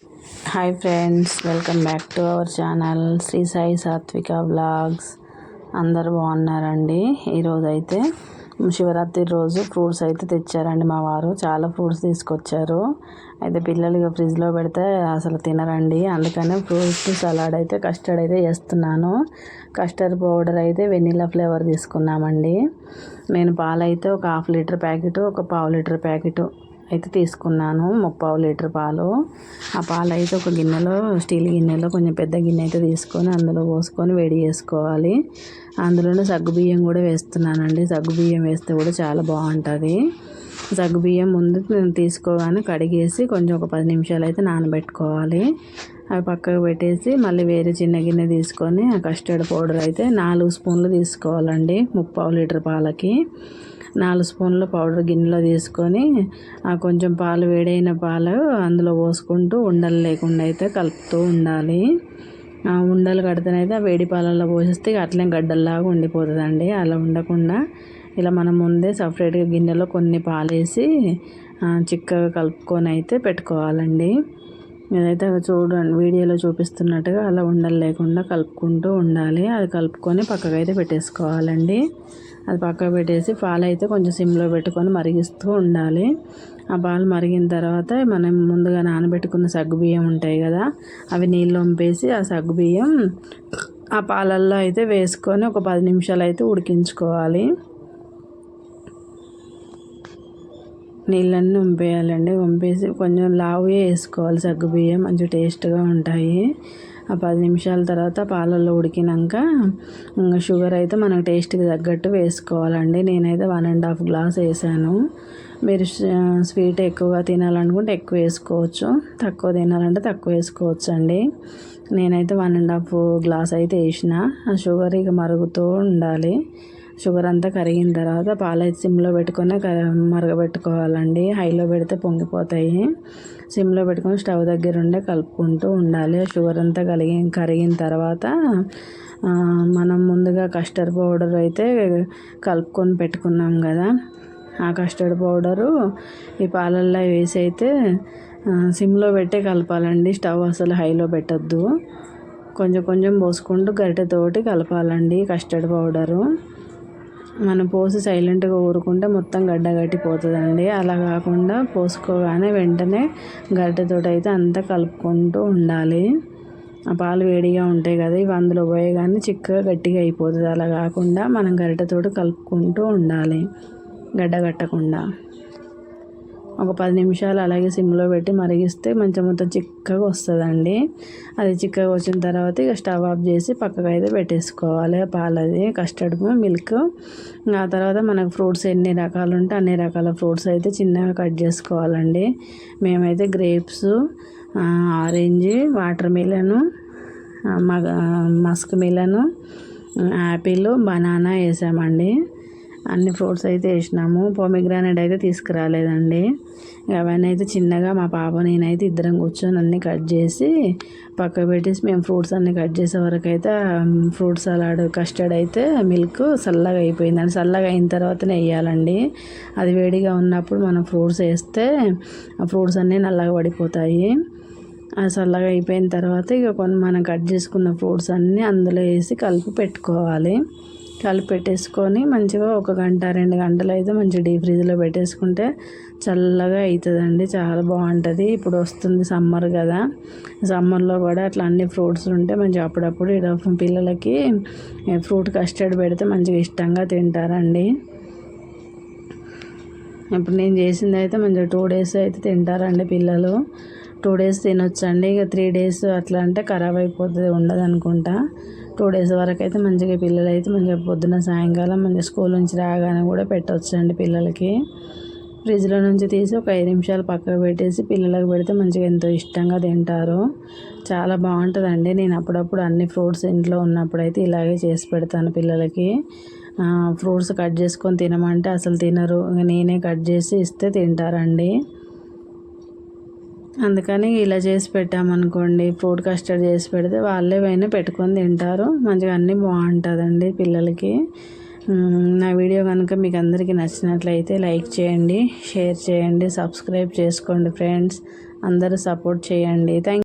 Hi friends, welcome back to our channel Shri Sai Satvika vlogs. అందరూ బాగున్నారండి. ఈరోజు అయితే శివరాత్రి రోజు ఫ్రూట్స్ అయితే తెచ్చారండి మా వారు. చాలా ఫ్రూట్స్ తీసుకొచ్చారు. అయితే పిల్లలు ఇక ఫ్రిడ్జ్లో పెడితే అసలు తినరండి. అందుకనే ఫ్రూట్ సలాడ్ అయితే కస్టర్డ్ అయితే చేస్తున్నాను. కస్టర్డ్ పౌడర్ అయితే వెనిలా ఫ్లేవర్ తీసుకున్నామండి. నేను పాలు అయితే ఒక 1/2 లీటర్ ప్యాకెట్, ఒక 1/4 లీటర్ ప్యాకెట్ అయితే తీసుకున్నాను. 3/4 లీటర్ పాలు. ఆ పాలు అయితే ఒక గిన్నెలో, స్టీల్ గిన్నెలో, కొంచెం పెద్ద గిన్నె అయితే తీసుకొని అందులో పోసుకొని వేడి చేసుకోవాలి. అందులోనే సగ్గుబియ్యం కూడా వేస్తున్నానండి. సగ్గుబియ్యం వేస్తే కూడా చాలా బాగుంటుంది. సగ్గుబియ్యం ముందు తీసుకోగానే కడిగేసి కొంచెం ఒక 10 నిమిషాలు అయితే నానబెట్టుకోవాలి. అవి పక్కకు పెట్టేసి మళ్ళీ వేరే చిన్న గిన్నె తీసుకొని ఆ కస్టర్డ్ పౌడర్ అయితే 4 స్పూన్లు తీసుకోవాలండి. 3/4 లీటర్ పాలకి 4 స్పూన్ల పౌడర్ గిన్నెలో తీసుకొని కొంచెం పాలు, వేడైన పాలు అందులో పోసుకుంటూ ఉండలు లేకుండా అయితే కలుపుతూ ఉండాలి. ఉండలు కడితేనైతే ఆ వేడి పాలల్లో పోసేస్తే అట్లే గడ్డల్లాగా ఉండిపోతుందండి. అలా ఉండకుండా ఇలా మనం ముందే సపరేట్గా గిన్నెలో కొన్ని పాలు వేసి చిక్కగా కలుపుకొని అయితే పెట్టుకోవాలండి. ఇదైతే చూడండి, వీడియోలో చూపిస్తున్నట్టుగా అలా ఉండలు లేకుండా కలుపుకుంటూ ఉండాలి. అది కలుపుకొని పక్కకు అయితే పెట్టేసుకోవాలండి. అది పక్కకు పెట్టేసి పాలు అయితే కొంచెం సిమ్లో పెట్టుకొని మరిగిస్తూ ఉండాలి. ఆ పాలు మరిగిన తర్వాత మనం ముందుగా నానబెట్టుకున్న సగ్గుబియ్యం ఉంటాయి కదా, అవి నీళ్ళు వంపేసి ఆ సగ్గుబియ్యం ఆ పాలల్లో అయితే వేసుకొని ఒక 10 నిమిషాలు అయితే ఉడికించుకోవాలి. నీళ్ళన్నీ వంపేయాలండి. వంపేసి కొంచెం లావుగా వేసుకోవాలి సగ్గుబియ్యం, మంచి టేస్ట్గా ఉంటాయి. ఆ 10 నిమిషాల తర్వాత పాలల్లో ఉడికినాక షుగర్ అయితే మనకు టేస్ట్కి తగ్గట్టు వేసుకోవాలండి. నేనైతే 1.5 గ్లాస్ వేసాను. మీరు స్వీట్ ఎక్కువగా తినాలనుకుంటే ఎక్కువ వేసుకోవచ్చు, తక్కువ తినాలంటే తక్కువ వేసుకోవచ్చు అండి. నేనైతే 1.5 గ్లాస్ అయితే వేసిన. ఆ షుగర్ ఇక మరుగుతూ ఉండాలి. షుగర్ అంతా కరిగిన తర్వాత పాలైతే సిమ్లో పెట్టుకొని మరగబెట్టుకోవాలండి. హైలో పెడితే పొంగిపోతాయి. సిమ్లో పెట్టుకొని స్టవ్ దగ్గర ఉండే కలుపుకుంటూ ఉండాలి. షుగర్ అంతా కరిగిన తర్వాత మనం ముందుగా కస్టర్డ్ పౌడర్ అయితే కలుపుకొని పెట్టుకున్నాం కదా, ఆ కస్టర్డ్ పౌడరు ఈ పాలల్లో వేసి అయితే సిమ్లో పెట్టే కలపాలండి. స్టవ్ అసలు హైలో పెట్టద్దు. కొంచెం కొంచెం పోసుకుంటూ గరిటెతోటి కలపాలండి. కస్టర్డ్ పౌడరు మనం పోసి సైలెంట్గా ఊరుకుంటే మొత్తం గడ్డ కట్టిపోతుందండి. అలా కాకుండా పోసుకోగానే వెంటనే గరిటెతో అయితే అంతా కలుపుకుంటూ ఉండాలి. ఆ పాలు వేడిగా ఉంటాయి కదా, ఇవి అందులో పోయగానే చిక్కగా గట్టిగా అయిపోతుంది. అలా కాకుండా మనం గరిటెతో కలుపుకుంటూ ఉండాలి గడ్డ కట్టకుండా. ఒక 10 నిమిషాలు అలాగే సిమ్లో పెట్టి మరిగిస్తే మొత్తం చిక్కగా వస్తుందండి. అది చిక్కగా వచ్చిన తర్వాత ఇక స్టవ్ ఆఫ్ చేసి పక్కకు అయితే పెట్టేసుకోవాలి పాలది కస్టర్డ్ మిల్క్. ఆ తర్వాత మనకు ఫ్రూట్స్ ఎన్ని రకాలు ఉంటే అన్ని రకాల ఫ్రూట్స్ అయితే చిన్నగా కట్ చేసుకోవాలండి. మేమైతే grapes, orange, water melon, musk melon, apple, banana వేసామండి. అన్ని ఫ్రూట్స్ అయితే వేసినాము. పొమిగ్రానేట్ అయితే తీసుకురాలేదండి. అవన్నీ అయితే చిన్నగా మా పాప నేనైతే ఇద్దరం కూర్చొని అన్నీ కట్ చేసి పక్కకు పెట్టేసి మేము ఫ్రూట్స్ అన్నీ కట్ చేసే వరకు అయితే ఫ్రూట్ సలాడ్ కస్టర్డ్ అయితే మిల్క్ చల్లగా అయిపోయిందండి. చల్లగా అయిన తర్వాతనే వేయాలండి. అది వేడిగా ఉన్నప్పుడు మనం ఫ్రూట్స్ వేస్తే ఆ ఫ్రూట్స్ అన్నీ నల్లగా పడిపోతాయి. అది చల్లగా అయిపోయిన తర్వాత ఇక మనం కట్ చేసుకున్న ఫ్రూట్స్ అన్నీ అందులో వేసి కలిపి పెట్టుకోవాలి. కలిపి పెట్టేసుకొని మంచిగా 1 గంట 2 గంటలు అయితే మంచిగా డీప్ ఫ్రిడ్జ్లో పెట్టేసుకుంటే చల్లగా అవుతుందండి. చాలా బాగుంటుంది. ఇప్పుడు వస్తుంది సమ్మర్ కదా, సమ్మర్లో కూడా అట్లా అన్ని ఫ్రూట్స్ ఉంటే మంచిగా అప్పుడప్పుడు ఇలా పిల్లలకి ఫ్రూట్ కస్టర్డ్ పెడితే మంచిగా ఇష్టంగా తింటారండి. ఇప్పుడు నేను చేసింది అయితే మంచిగా 2 డేస్ అయితే తింటారండి పిల్లలు. 2 డేస్ తినొచ్చండి. ఇక 3 డేస్ అట్లా అంటే ఖరాబ్ అయిపోతుంది, ఉండదు అనుకుంటా. 2 డేస్ వరకు అయితే మంచిగా పిల్లలు అయితే మంచిగా పొద్దున సాయంకాలం మంచిగా స్కూల్ నుంచి రాగానే కూడా పెట్టవచ్చండి పిల్లలకి. ఫ్రిడ్జ్లో నుంచి తీసి ఒక 5 నిమిషాలు పక్కకు పెట్టేసి పిల్లలకు పెడితే మంచిగా ఎంతో ఇష్టంగా తింటారు. చాలా బాగుంటుందండి. నేను అప్పుడప్పుడు అన్ని ఫ్రూట్స్ ఇంట్లో ఉన్నప్పుడు అయితే ఇలాగే చేసి పెడతాను పిల్లలకి. ఫ్రూట్స్ కట్ చేసుకొని తినమంటే అసలు తినరు. నేనే కట్ చేసి ఇస్తే తింటారండి. అందుకని ఇలా చేసి పెట్టామనుకోండి, ఫ్రూట్ కస్టర్డ్ చేసి పెడితే వాళ్ళే పైన పెట్టుకొని తింటారు. మంచిగా అన్నీ బాగుంటుందండి పిల్లలకి. నా వీడియో కనుక మీకు అందరికీ నచ్చినట్లయితే లైక్ చేయండి, షేర్ చేయండి, సబ్స్క్రైబ్ చేసుకోండి ఫ్రెండ్స్. అందరూ సపోర్ట్ చేయండి. థ్యాంక్